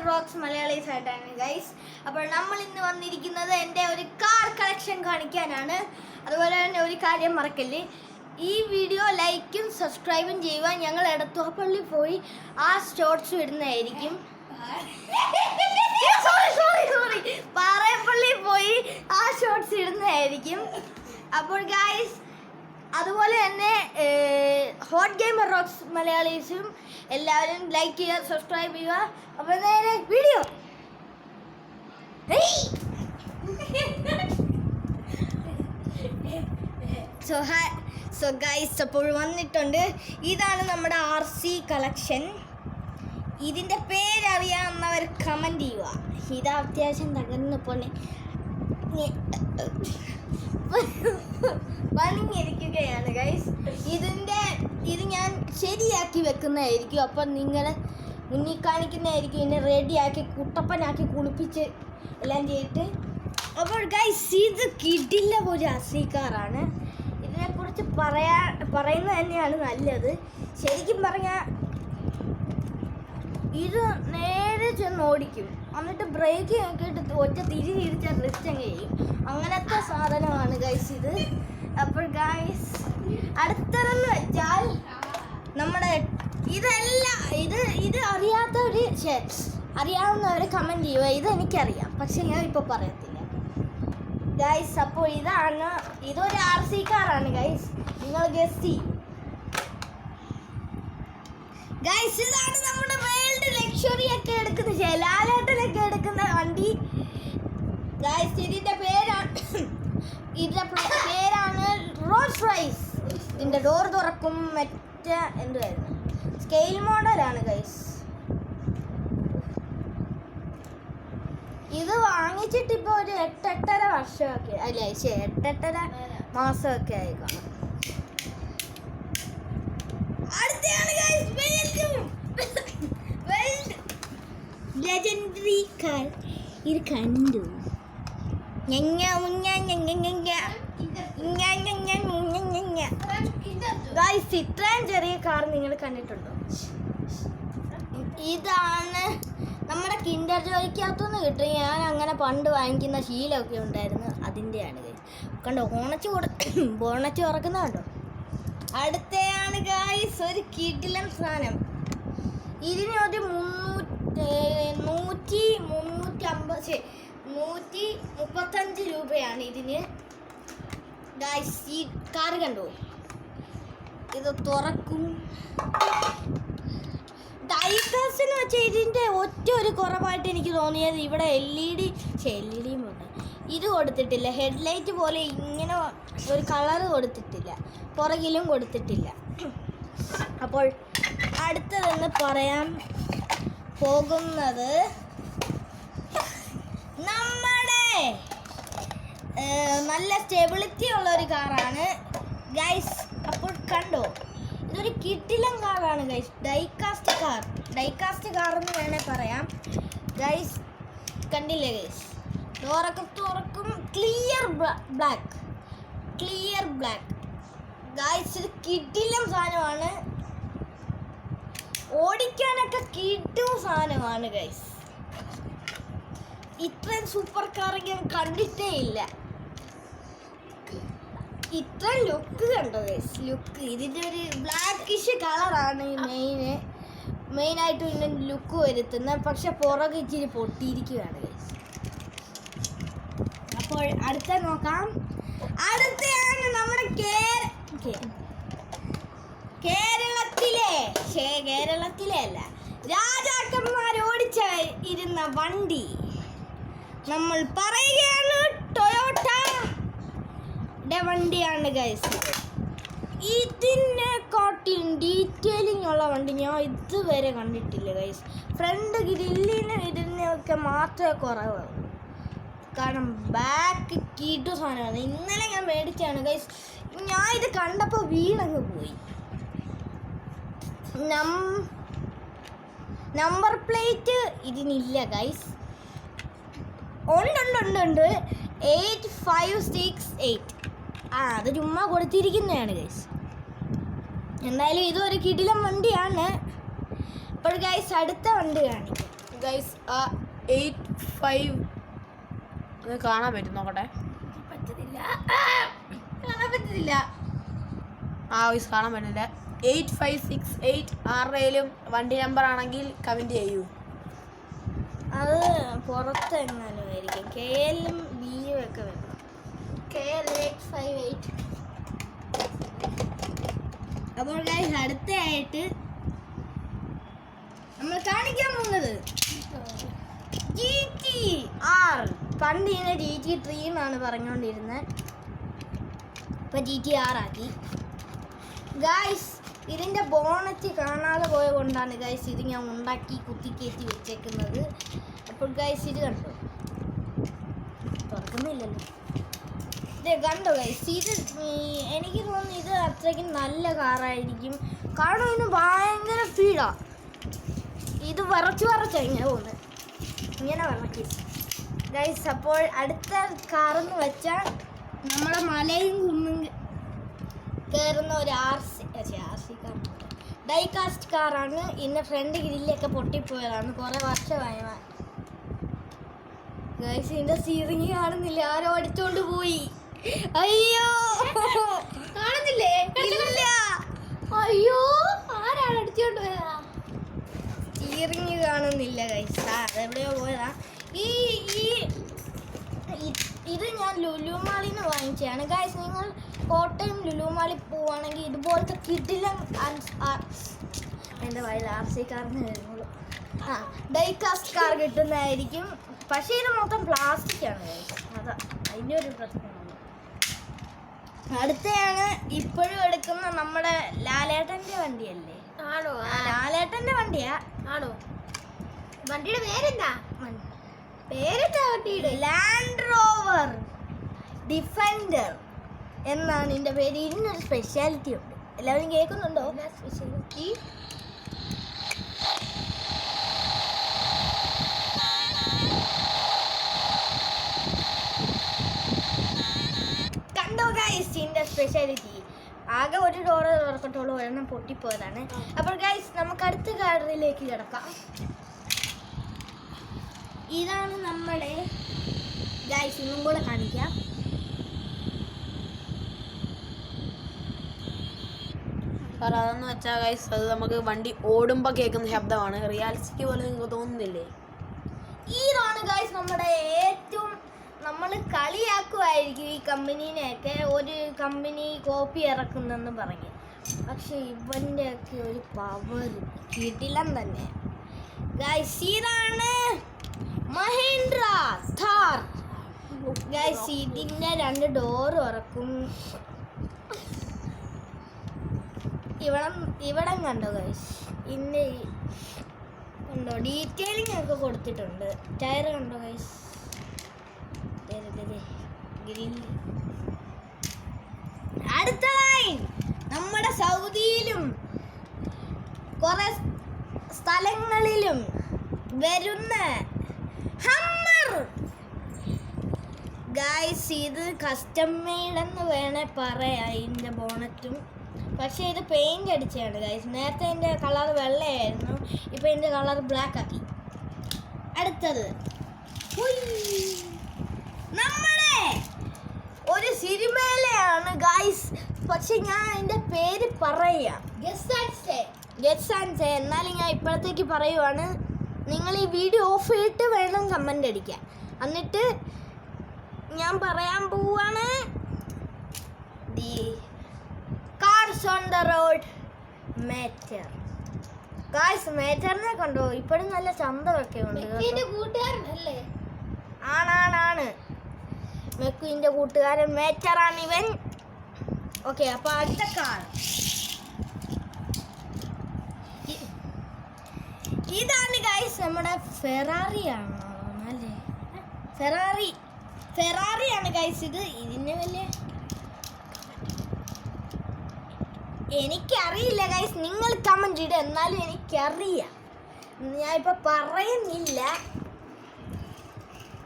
Rocks Malayalees ആയിട്ടാണ് guys. അപ്പോൾ നമ്മൾ ഇന്ന് വന്നിരിക്കുന്നത് എൻ്റെ ഒരു കാർ കളക്ഷൻ കാണിക്കാനാണ്. അതുപോലെ തന്നെ ഒരു കാര്യം മറക്കല്ലേ, ഈ വീഡിയോ ലൈക്കും സബ്സ്ക്രൈബും ചെയ്യുക. ഞങ്ങൾ എടത്തുവപ്പള്ളി പോയി ആ ഷോർട്സ് ഇടുന്നതായിരിക്കും. പാറയപ്പള്ളി പോയി ആ ഷോർട്സ് ഇടുന്നതായിരിക്കും. അപ്പോൾ ഗൈസ്, അതുപോലെ തന്നെ ഹോട്ട് ഗെയിമർ റോക്സ് മലയാളീസും എല്ലാവരും ലൈക്ക് ചെയ്യുക, സബ്സ്ക്രൈബ് ചെയ്യുക. അപ്പോൾ നേരെ വീഡിയോ. സോ ഗൈസ്, അപ്പോൾ വന്നിട്ടുണ്ട്. ഇതാണ് നമ്മുടെ RC കളക്ഷൻ. ഇതിൻ്റെ പേരറിയാവുന്നവർ കമൻറ്റ് ചെയ്യുക. ഇത് അത്യാവശ്യം തകർന്നു പോലെ പണിഞ്ഞിരിക്കുകയാണ് ഗൈസ്. ഇത് ഞാൻ ശരിയാക്കി വെക്കുന്നതായിരിക്കും. അപ്പം നിങ്ങൾ മുന്നിൽ കാണിക്കുന്നതായിരിക്കും. ഇതിനെ റെഡിയാക്കി കുട്ടപ്പനാക്കി കുളിപ്പിച്ച് എല്ലാം ചെയ്തിട്ട്. അപ്പോൾ ഗൈസ്, ഇത് കിടില്ല ഒരു RC കാറാണ്. ഇതിനെക്കുറിച്ച് പറയുന്നത് തന്നെയാണ് നല്ലത്. ശരിക്കും പറഞ്ഞാൽ ഇത് നേരെ ചെന്ന് ഓടിക്കും, എന്നിട്ട് ബ്രേക്ക് നോക്കിയിട്ട് ഒറ്റ തിരിച്ചാൽ റിസ്റ്റ് അങ്ങ് ചെയ്യും. അങ്ങനത്തെ സാധനമാണ് ഗൈസ് ഇത്. അപ്പോൾ ഗൈസ്, അടുത്തതെന്ന് വെച്ചാൽ നമ്മുടെ ഇത് അറിയാവുന്നവർ കമൻറ്റ് ചെയ്യുക. ഇതെനിക്കറിയാം, പക്ഷെ ഞാൻ ഇപ്പോൾ പറയത്തില്ല ഗൈസ്. അപ്പോൾ ഇതൊരു RC കാറാണ് ഗൈസ്. നിങ്ങൾ ഗസ് ചെയ്യും ഗൈസ്. ഇതാണ് നമ്മുടെ വേൾഡ് ലക്ഷറി ഒക്കെ എടുക്കുന്ന ലാലേട്ടനൊക്കെ എടുക്കുന്ന വണ്ടി ഗൈസ്. ഇതിൻ്റെ പേരാണ് റോൾസ് റോയ്സ്. ഇതിൻ്റെ ഡോർ തുറക്കും, മറ്റേ എന്തുവായിരുന്നു, സ്കെയിൽ മോഡലാണ് ഗൈസ്. ഇത് വാങ്ങിച്ചിട്ട് ഇപ്പോൾ ഒരു 8-8.5 വർഷമൊക്കെ അല്ലേ, 8-8.5 മാസമൊക്കെ ആയി കാണും. അടുത്തയാണ് ഗൈസ് വേൾഡ് ലെജൻഡറി കാർ. ഇത് കണ്ടു ഗൈസ്. ഇത്രയും ചെറിയ കാർ നിങ്ങൾ കണ്ടിട്ടുണ്ടോ? ഇതാണ് നമ്മുടെ കിൻഡർ ജോയ്ക്കകത്തുനിന്ന് കിട്ടും. ഞാൻ അങ്ങനെ പണ്ട് വാങ്ങിക്കുന്ന ശീലമൊക്കെ ഉണ്ടായിരുന്നു, അതിൻ്റെയാണ് ഗൈസ്. കണ്ടോ, ബോണറ്റ് തുറക്കുന്ന കണ്ടോ. അടുത്തയാണ് ഗൈസ് ഒരു കിടിലൻ സാധനം. ഇതിന് ഒരു 135 രൂപയാണ് ഇതിന് ഗൈസ്. ഈ കാർ കണ്ടോ, ഇത് തുറക്കും. ഡൈക്കാസ്റ്റിന് വെച്ചാൽ ഇതിൻ്റെ ഒറ്റ ഒരു കുറവായിട്ട് എനിക്ക് തോന്നിയത് ഇവിടെ LED ഇത് കൊടുത്തിട്ടില്ല. ഹെഡ്ലൈറ്റ് പോലെ ഇങ്ങനെ ഒരു കളറ് കൊടുത്തിട്ടില്ല, പുറകിലും കൊടുത്തിട്ടില്ല. അപ്പോൾ അടുത്തതെന്ന് പറയാൻ പോകുന്നത് നമ്മുടെ നല്ല സ്റ്റെബിലിറ്റി ഉള്ള ഒരു കാറാണ് ഗൈസ്. അപ്പോൾ കണ്ടോ, ഇതൊരു കിടിലൻ കാറാണ് ഗൈസ്. ഡൈകാസ്റ്റ് കാർ എന്ന് വേണേൽ പറയാം ഗൈസ്. കണ്ടില്ലേ ഗൈസ്, ഡോറൊക്കെ തുറക്കും. Clear black guys. ഇത് കിടിലൻ സാധനമാണ്, ഓടിക്കാനൊക്കെ കിട്ടും സാധനമാണ് ഗൈസ്. ഇത്രയും സൂപ്പർ കാർ ഞാൻ കണ്ടിട്ടേ ഇല്ല. ഇത്രയും ലുക്ക് കണ്ടോ ഗൈസ്, ലുക്ക്. ഇതിൻ്റെ ഒരു ബ്ലാക്കിഷ് കളറാണ് മെയിനായിട്ട് ഇതിൻ്റെ ലുക്ക് വരുത്തുന്നത്. പക്ഷെ പുറകെ ഇച്ചിരി പൊട്ടിയിരിക്കുകയാണ് ഗൈസ്. അപ്പോൾ അടുത്ത നോക്കാം. അടുത്തയാണ് നമ്മുടെ കേരളത്തിലെ അല്ല, രാജാക്കന്മാർ ഓടിച്ചിരുന്ന വണ്ടി നമ്മൾ പറയുകയാണ്. ടൊയോട്ടയുടെ വണ്ടിയാണ് ഗൈസ്. ഇതിനെക്കാട്ടിലും ഡീറ്റെയിലിംഗ് ഉള്ള വണ്ടി ഞാൻ ഇതുവരെ കണ്ടിട്ടില്ല ഗൈസ്. ഫ്രണ്ട് ഗ്രില്ലിന് ഇതിനൊക്കെ മാത്രമേ കുറവുള്ളൂ, കാരണം ബാക്ക് കീട്ടു സാധനമാണ്. ഇന്നലെ ഞാൻ മേടിച്ചാണ് ഗൈസ്. ഞാൻ ഇത് കണ്ടപ്പോൾ വീണങ്ങ് പോയി. നമ്പർ പ്ലേറ്റ് ഇതിനില്ല ഗൈസ്. ഉണ്ട് 8568. അത് ചുമ്മാ കൊടുത്തിരിക്കുന്നതാണ് ഗൈസ്. എന്തായാലും ഇതൊരു കിടിലൻ വണ്ടിയാണ്. അപ്പോൾ ഗൈസ്, അടുത്ത വണ്ടി കാണിക്കാം. ഗൈസ് 85 അത് കാണാൻ പറ്റും നോക്കട്ടെ. പറ്റത്തില്ല. ഗൈസ് കാണാൻ പറ്റില്ല. 8568 ആരുടെയും വണ്ടി നമ്പർ ആണെങ്കിൽ കമന്റ് ചെയ്യൂ. അത് പുറത്ത് എങ്ങാനും ആയിരിക്കും. KL BU ഒക്കെ വേണം. KL 858. അപ്പോൾ ഗൈസ് അടുത്തയായിട്ട് നമ്മൾ കാണിക്കാൻ പോകുന്നത് GTR. പണ്ട് ഇതിനെ GT3 എന്നാണ് പറഞ്ഞുകൊണ്ടിരുന്നത്. ഇപ്പം GTR ആക്കി. ഗൈസ് ഇതിൻ്റെ ബോണറ്റ് കാണാതെ പോയ കൊണ്ടാണ് ഗൈസ് ഇത് ഞാൻ ഉണ്ടാക്കി കുത്തിക്കയറ്റി വെച്ചേക്കുന്നത്. അപ്പോൾ ഗൈസ് ഇത് കണ്ടോ, തുറക്കുന്നില്ലല്ലോ. ഇത് കണ്ടോ ഗൈസ്, ഇത് എനിക്ക് തോന്നുന്നു ഇത് അത്രയ്ക്കും നല്ല കാറായിരിക്കും. കാരണം ഇതിന് ഭയങ്കര സ്പീഡാണ്. ഇത് വിറച്ചാണ് ഇങ്ങനെ പോകുന്നത്, ഇങ്ങനെ വിറക്കി ഗൈസ്. അപ്പോൾ അടുത്ത കാറെന്ന് വെച്ചാൽ നമ്മുടെ മലയും കുന്നും കയറുന്ന ഒരു RC കാർ, ഡൈകാസ്റ്റ് കാറാണ്. ഇതിൻ്റെ ഫ്രണ്ട് ഗ്രില്ലൊക്കെ പൊട്ടിപ്പോയതാണ്, കുറേ വർഷമായി. ഗൈസ് ഇതിൻ്റെ സ്റ്റിയറിംഗ് കാണുന്നില്ല, ആരോ അടിച്ചോണ്ട് പോയി. അയ്യോ കാണുന്നില്ലേ? ഇല്ല. അയ്യോ ആരാണ് അടിച്ചോണ്ട് പോയതാ? സ്റ്റിയറിംഗ് കാണുന്നില്ല ഗൈസ്, അതെവിടെയോ പോയതാ. ഇത് ഞാൻ ലുലു മാളിന്ന് വാങ്ങിച്ചതാണ് ഗൈസ്. നിങ്ങൾ കോട്ടയം ലുലു മാളിൽ പോവുകയാണെങ്കിൽ ഇതുപോലത്തെ കിടിലൻ എൻ്റെ വയൽ RC കാറിന് വരുന്നുള്ളൂ. ഡൈകാസ്റ്റ് കാർ കിട്ടുന്നതായിരിക്കും. പക്ഷേ ഇത് മൊത്തം പ്ലാസ്റ്റിക്കാണ് ഗൈസ്, അതാ അതിൻ്റെ ഒരു പ്രശ്നമാണ്. അടുത്തയാണ് ഇപ്പോഴും എടുക്കുന്ന നമ്മുടെ ലാലേട്ടൻ്റെ വണ്ടിയല്ലേ? ആണോ? ലാലേട്ടൻ്റെ വണ്ടിയാ. ആണോ? വണ്ടിയുടെ പേരെന്താ? വണ്ടിയുടെ ലാൻഡ് റോവർ ഡിഫൻഡർ എന്നാണ് ഇതിൻ്റെ പേര്. ഇതിനൊരു സ്പെഷ്യാലിറ്റി ഉണ്ട്, എല്ലാവരും കേൾക്കുന്നുണ്ടോ? സ്പെഷ്യാലിറ്റി കണ്ടോ ഗൈസ്, ഇതിൻ്റെ സ്പെഷ്യാലിറ്റി. ആകെ ഒരു ഡോറ് തുറക്കട്ടുള്ളൂ, ഒരെണ്ണം പൊട്ടിപ്പോയതാണ്. അപ്പോൾ ഗൈസ് നമുക്ക് അടുത്ത കാറിലേക്ക് കിടക്കാം. ഇതാണ് നമ്മുടെ ഗൈസ്, ഇന്നും കൂടെ കാണിക്കാം. അതെന്ന് വെച്ചാൽ ഗൈസ് അത് നമുക്ക് വണ്ടി ഓടുമ്പോൾ കേൾക്കുന്ന ശബ്ദമാണ്, റിയാലിറ്റിക്ക് പോലെ നിങ്ങൾക്ക് തോന്നുന്നില്ലേ? ഇതാണ് ഗൈസ് നമ്മുടെ ഏറ്റവും, നമ്മൾ കളിയാക്കുമായിരിക്കും ഈ കമ്പനീനെയൊക്കെ, ഒരു കമ്പനി കോപ്പി ഇറക്കുന്നെന്ന് പറഞ്ഞ്. പക്ഷെ ഇവൻ്റെ ഒക്കെ ഒരു പവർ കിടിലം തന്നെ ഗൈസ്. ഇതാണ് മഹീന്ദ്ര ഥാർ ഗൈസ്. ഇതിൻ്റെ 2 ഡോർ തുറക്കും. ഇവിടം കണ്ടോ ഗൈസ്, ഇതിൻ്റെ കണ്ടോ ഡീറ്റെയിലിംഗ് ഒക്കെ കൊടുത്തിട്ടുണ്ട്. ടയർ കണ്ടോ ഗൈസ്, ഗ്രിൽ. അടുത്തതായി നമ്മുടെ സൗദിയിലും കുറെ സ്ഥലങ്ങളിലും വരുന്ന ഹമ്മർ ഗൈസ്. ഇത് കസ്റ്റം മെയ്ഡെന്ന് വേണേ പറയാം ഇതിൻ്റെ ബോണറ്റും. പക്ഷേ ഇത് പെയിൻ്റ് അടിച്ചതാണ് ഗൈസ്. നേരത്തെ ഇതിൻ്റെ കളർ വെള്ളയായിരുന്നു, ഇപ്പോൾ ഇതിൻ്റെ കളർ ബ്ലാക്ക് ആക്കി. അടുത്തത് നമ്മളെ ഒരു സിനിമയിലെയാണ് ഗൈസ്, പക്ഷെ ഞാൻ അതിൻ്റെ പേര് പറയാം, ഗെസ് ആൻഡ് സേ. എന്നാലും ഞാൻ ഇപ്പോഴത്തേക്ക് പറയുവാണ്, നിങ്ങൾ ഈ വീഡിയോ ഓഫ് ചെയ്തിട്ട് വേണം കമൻ്റ് അടിക്കാൻ. എന്നിട്ട് ഞാൻ പറയാൻ പോവാണ്, the cars on the road Mater. Guys മേറ്ററിനെ കണ്ടോ, ഇപ്പോഴും നല്ല ചന്തമൊക്കെ ഉണ്ട്. കൂട്ടുകാരനല്ലേ? ആണ് മെക്കുവിൻ്റെ കൂട്ടുകാരൻ മേറ്ററാണ് ഇവൻ. ഓക്കെ, അപ്പോൾ അടുത്ത കാർ ഇതാണ് ഗൈസ്, നമ്മുടെ ഫെറാറി ആണോ അല്ലേ? ഫെറാറിയാണ് ഗൈസ്. ഇതിന് വലിയ എനിക്കറിയില്ല ഗൈസ്, നിങ്ങൾ കമൻറ്റ് ഇടുക. എന്നാലും എനിക്കറിയാം, ഞാൻ ഇപ്പോൾ പറയുന്നില്ല.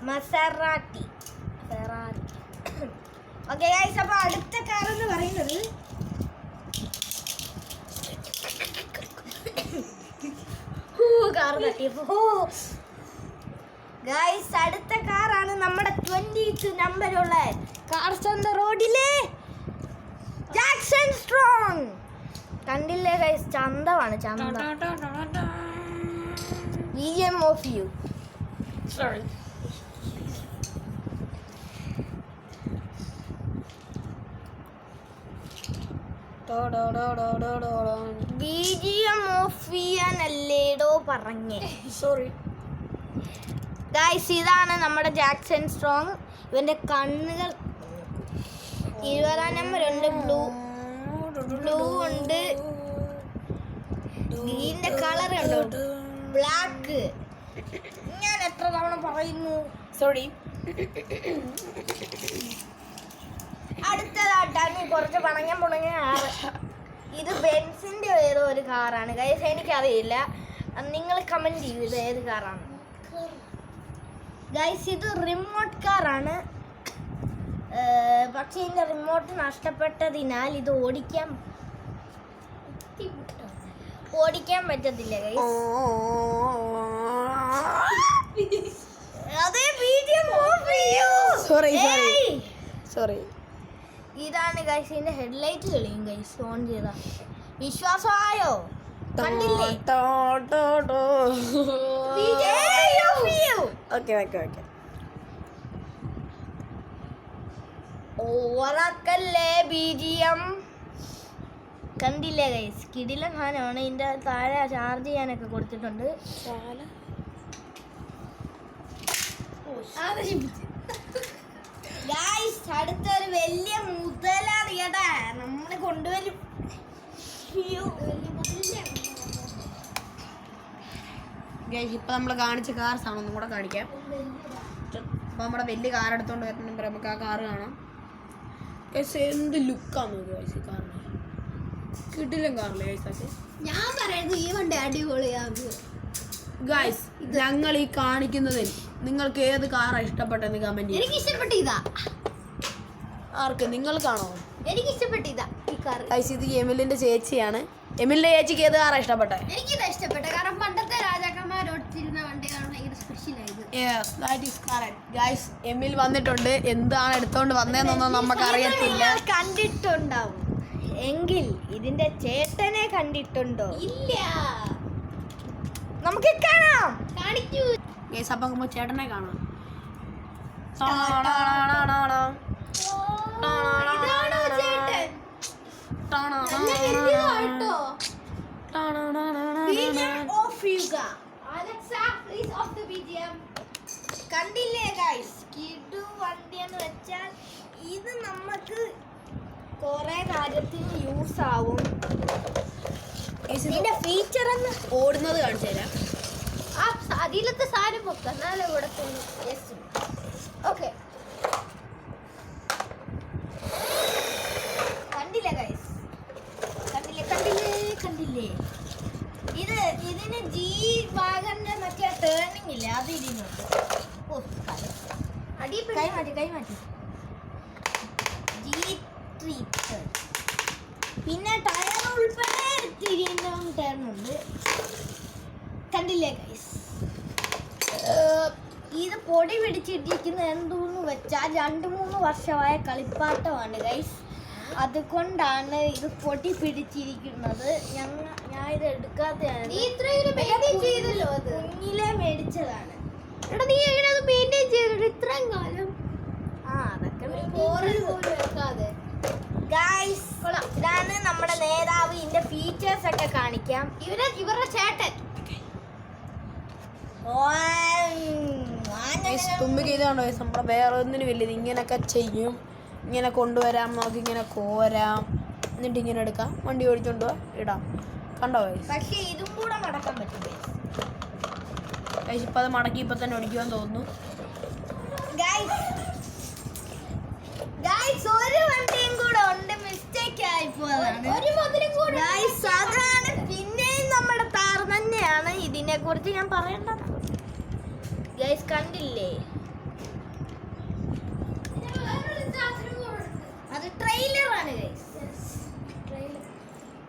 മസറാട്ടി ഫെറാറി. ഓക്കെ ഗൈസ്, അപ്പോൾ അടുത്ത കാർ എന്ന് പറയുന്നത് കാർ തട്ടിയപ്പോൾ ഗൈസ് അടുത്ത കാറാണ് നമ്മുടെ 20th നമ്പറുള്ള കാർസ് ഓൺ ദ റോഡിലെ ജാക്സൺ സ്ട്രോങ്. കണ്ടില്ലേ ഗൈസ്, ചന്തമാണ് ചന്ത. BGM off you. Sorry. BGM off ചെയ്യാനല്ലേടോ പറഞ്ഞേ. Sorry. ഗൈസ് ഇതാണ് നമ്മുടെ ജാക്സൺ സ്ട്രോങ്. ഇവന്റെ കണ്ണുകൾ 20 നമ്പർ ഉണ്ട്, ബ്ലൂ ഉണ്ട്, ഗ്രീന്റെ കളർ ഉണ്ടോ, ബ്ലാക്ക്. ഞാൻ എത്ര തവണ പറയുന്നു. Sorry. അടുത്തതായിട്ടാണ് കുറച്ച് പുണങ്ങിയ കാറ്. ഇത് ബെൻസിന്റെ ഏതോ ഒരു കാറാണ് ഗൈസ്, എനിക്കറിയില്ല. നിങ്ങൾ കമന്റ് ചെയ്യൂ ഇത് ഏത് കാറാണ്. ഗൈസ് ഇത് റിമോട്ട് കാറാണ്. പക്ഷെ ഇതിന്റെ റിമോട്ട് നഷ്ടപ്പെട്ടതിനാൽ ഇത് ഓടിക്കാൻ പറ്റത്തില്ല ഗൈസ്. അതേ BGM ഓഫ് ചെയ്യൂ. Sorry. ഇതാണ് ഗൈസ് ഇതിന്റെ ഹെഡ്ലൈറ്റ് തെളിയും ഗൈസ് ഓൺ ചെയ്താ. വിശ്വാസമായോ? കണ്ടില്ലേ? Okay. ഓറക്കല്ലേ BGM. കണ്ടില്ലേ ഗൈസ്, കിടിലൻ സാധനമാണ്. ഇതിന്റെ താഴെ ചാർജ് ചെയ്യാനൊക്കെ കൊടുത്തിട്ടുണ്ട്. ഗൈസ് അടുത്തൊരു വലിയ മുതലാളിയടാ നമ്മള് കൊണ്ടുവരും. ഇപ്പൊ നമ്മള് കാണിച്ച കാർസ് ആണ്, ഒന്നും കൂടെ കാണിക്കാം. അപ്പൊ നമ്മുടെ വലിയ കാർ എടുത്തോണ്ട് വരുന്നുണ്ട്, നമുക്ക് ആ കാറ് കാണാം. എന്ത് ലുക്കാന്ന് നോക്കി കാറിന്, കിട്ടില്ല കാറില്ലേ ഗൈസ്. ഞാൻ പറയുന്നത് ഈ വണ്ടി അടിപൊളിയാണ് ഗൈസ്. ഞങ്ങൾ ഈ കാണിക്കുന്നതിൽ നിങ്ങൾക്ക് ഏത് കാറാണ് ഇഷ്ടപ്പെട്ടെന്ന് കമന്റ് ചെയ്യും. എനിക്ക് ഇഷ്ടപ്പെട്ട ഇതാ. ആർക്ക്? നിങ്ങൾക്കാണോ? എനിക്ക് ഇഷ്ടപ്പെട്ട ഇതാ ഈ കാർ. ഗൈസ് ഇത് എമിലിന്റെ ചേച്ചിയാണ്. എമിലിന്റെ ചേച്ചിക്ക് ഏത് കാറാണ് ഇഷ്ടപ്പെട്ടെ? എനിക്കിതാ ഇഷ്ടപ്പെട്ട, കാരണം പണ്ടത്തെ രാജാക്കന്മാർ ഓടിച്ചിരുന്ന വണ്ടികളാണ് ഭയങ്കര സ്പെഷ്യൽ ആയത്. Yes, that is correct. Guys, എമിൽ വന്നിട്ടുണ്ട്. എന്താണ് എടുത്തോണ്ട് വന്നതെന്നൊന്നും നമുക്ക് അറിയത്തില്ല. കണ്ടിട്ടുണ്ടാവും എങ്കിൽ ഇതിന്റെ ചേട്ടനെ കണ്ടിട്ടുണ്ടോ? ഇല്ല. നമുക്ക് കാണാം. കാണിക്കൂ. ഗൈസ് അപ്പൊ നമുക്ക് ചേട്ടനെ കാണാം. ഇതാണോ ചേട്ടൻ? നല്ല വലുതാട്ടോ. BGM off ചെയ്യുക. Alexa, please off the BGM. കണ്ടില്ലേ ഗൈസ്, കിടു വണ്ടിയെന്ന് വെച്ചാൽ ഇത് നമുക്ക് കുറെ കാര്യത്തിന് യൂസ് ആവും. ഇതിന്റെ ഫീച്ചർ എന്ന് ഓടുന്നത് കാണിച്ചു തരാം. ആ അതിലത്തെ സാധനം പൊക്ക എന്നാലും ഇവിടെ ഓക്കെ. കണ്ടില്ലേ ഗൈസ്, കണ്ടില്ലേ ഇത് ഇതിന് G-Wagonന്റെ മറ്റേ ടേണിംഗ് ഇല്ല, അത് ഇതിനുണ്ട്. കൈ മാറ്റി G3. പിന്നെ ടയർ ഉൾപ്പെടെ ടേണുണ്ട്. കണ്ടില്ലേ ഗൈസ്, ഇത് പൊടി പിടിച്ചിട്ടിരിക്കുന്ന എന്തോന്ന് വെച്ചാൽ 2-3 വർഷമായ കളിപ്പാട്ടമാണ് ഗൈസ്. അതുകൊണ്ടാണ് ഇത് പൊടി പിടിച്ചിരിക്കുന്നത്. ഞാൻ ഇത് എടുക്കാത്തതാണ്, കുഞ്ഞിലെ മേടിച്ചതാണ്. ഇത്രയും കാലം അതൊക്കെ ഗൈസ്. ഇതാണ് നമ്മുടെ നേതാവ്. ഇതിന്റെ ഫീച്ചേഴ്സ് ഒക്കെ കാണിക്കാം. ഇവരുടെ ചേട്ടൻ തുമ്പിക്ക് ഇതാണോ ഗൈസ്, നമ്മളെ വേറെ ഒന്നിനും വലിയത് ഇങ്ങനെയൊക്കെ ചെയ്യും. ഇങ്ങനെ കൊണ്ടുവരാം, നമുക്ക് ഇങ്ങനെ കോരാം, എന്നിട്ട് ഇങ്ങനെ എടുക്കാം, വണ്ടി ഓടിച്ചോണ്ട് ഇടാം. കണ്ടോ ഗൈസ്? പക്ഷേ ഇതും കൂടെ മടക്കാൻ പറ്റും ഗൈസ്. ഇപ്പൊ അത് മടക്കി ഇപ്പൊ തന്നെ ഓടിക്കുവാൻ തോന്നുന്നു. ഒരു വണ്ടിയും കൂടെ ഉണ്ട്, മിസ്റ്റേക്ക് ആയിപ്പോയതാണ്. അതാണ് പിന്നെയും നമ്മുടെ താർ തന്നെയാണ്. ഇതിനെ കുറിച്ച് ഞാൻ പറയേണ്ടത് ഗൈസ്. കണ്ടില്ലേ, അത് ട്രെയിലറാണ് ഗൈസ്.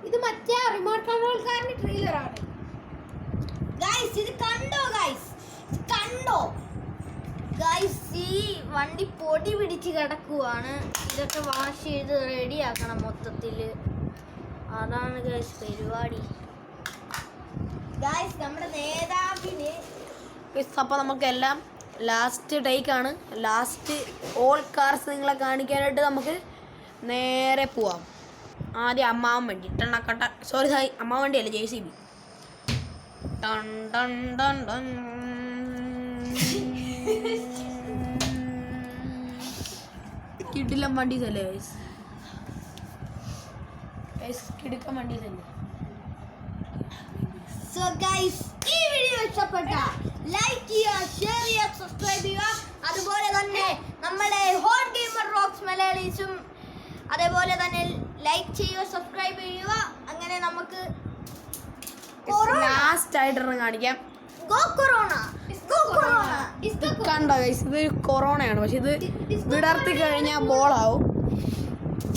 ഇത് മറ്റേ റിമോട്ട് കൺട്രോൾക്കാരന്റെ ട്രെയിലറാണ് ഗൈസ്. ഇത് കണ്ടോ ഗൈസ്, കണ്ടോ? ഗൈസ് ഈ വണ്ടി പൊടി പിടിച്ച് കിടക്കുവാണ്. ഇതൊക്കെ വാഷ് ചെയ്ത് റെഡിയാക്കണം മൊത്തത്തിൽ. അതാണ് ഗൈസ് പരിപാടി. ഗൈസ് നമ്മുടെ നേതാവിന് അപ്പോൾ നമുക്കെല്ലാം ലാസ്റ്റ് ടേക്കാണ്. ലാസ്റ്റ് ഓൾ കാർസ് നിങ്ങളെ കാണിക്കാനായിട്ട് നമുക്ക് നേരെ പോവാം. ആദ്യം അമ്മാവൻ വണ്ടി ടണക്കട്ട സോറി അമ്മാവൻ വണ്ടിയല്ല JCB. ടൺ ടൺ ടൺ ടൺ. കിടിലം വണ്ടീസല്ലേ കിടുക്കം വണ്ടീസല്ലേ. സോ ഗൈസ് ഈ വീഡിയോ ഇഷ്ടപ്പെട്ട ലൈക്ക് ചെയ്യുക, ഷെയർ ചെയ്യുക, സബ്സ്ക്രൈബ് ചെയ്യുക. അതുപോലെ തന്നെ നമ്മുടെ ഹോട്ട് ഗെയിമർ റോക്സ് മലയാളീസും അതേപോലെ തന്നെ ലൈക്ക് ചെയ്യുക, സബ്സ്ക്രൈബ് ചെയ്യുക. അങ്ങനെ നമുക്ക് ലാസ്റ്റ് ആയിട്ടൊരെണ്ണം കാണിക്കാം. ഗോ കൊറോണ ഗോ കൊറോണ കണ്ടോ ഗൈസ്, ഇത് കൊറോണയാണ്. പക്ഷെ ഇത് വിടർത്തി കഴിഞ്ഞാൽ ബോളാവും.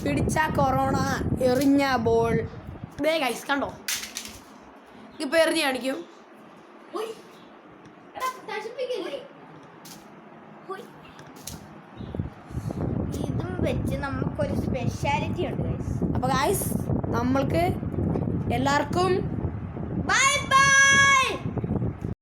പിടിച്ച കൊറോണ, എറിഞ്ഞ ബോൾ. ഇതേ ഗൈസ് കണ്ടോ, ഇപ്പൊ എറിഞ്ഞ് കാണിക്കും. ഇതും വെച്ച് നമുക്കൊരു സ്പെഷ്യാലിറ്റി ഉണ്ട് ഗൈസ്. അപ്പോൾ ഗൈസ് നമ്മൾക്ക് എല്ലാവർക്കും